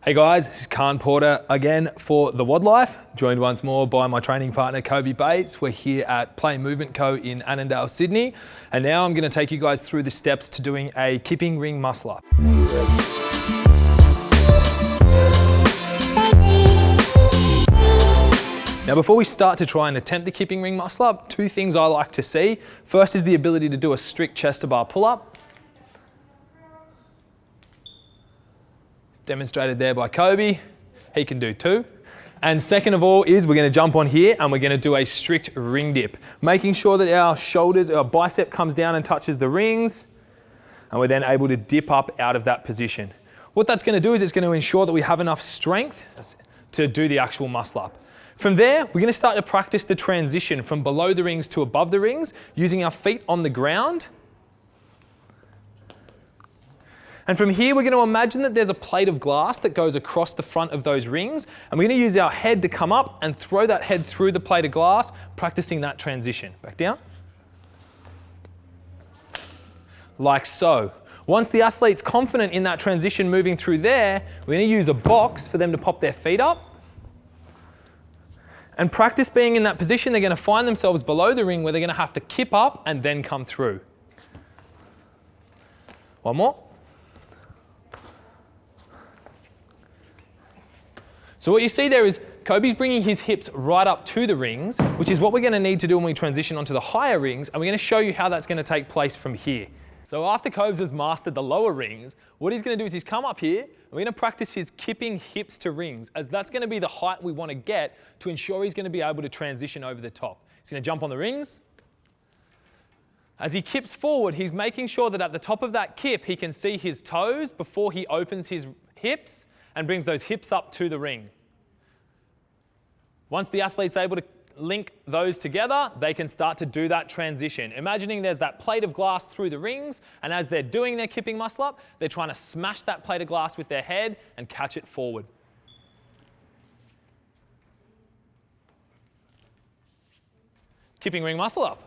Hey guys, this is Khan Porter again for The WOD Life, joined once more by my training partner Kobe Bates. We're here at Play Movement Co in Annandale, Sydney, and now I'm going to take you guys through the steps to doing a kipping ring muscle up. Now before we start to try and attempt the kipping ring muscle up, two things I like to see. First is the ability to do a strict chest to bar pull up. Demonstrated there by Kobe. He can do two. And second of all is we're going to jump on here and we're going to do a strict ring dip, making sure that our shoulders, our bicep comes down and touches the rings, and we're then able to dip up out of that position. What that's going to do is it's going to ensure that we have enough strength to do the actual muscle up. From there, we're going to start to practice the transition from below the rings to above the rings, using our feet on the ground. And from here, we're going to imagine that there's a plate of glass that goes across the front of those rings, and we're going to use our head to come up and throw that head through the plate of glass, practicing that transition. Back down. Like so. Once the athlete's confident in that transition moving through there, we're going to use a box for them to pop their feet up. And practice being in that position, they're going to find themselves below the ring where they're going to have to kip up and then come through. One more. So what you see there is Kobe's bringing his hips right up to the rings, which is what we're going to need to do when we transition onto the higher rings, and we're going to show you how that's going to take place from here. So after Kobe has mastered the lower rings, what he's going to do is he's come up here, and we're going to practice his kipping hips to rings, as that's going to be the height we want to get to ensure he's going to be able to transition over the top. He's going to jump on the rings. As he kips forward, he's making sure that at the top of that kip, he can see his toes before he opens his hips and brings those hips up to the ring. Once the athlete's able to link those together, they can start to do that transition. Imagining there's that plate of glass through the rings, and as they're doing their kipping muscle up, they're trying to smash that plate of glass with their head and catch it forward. Kipping ring muscle up.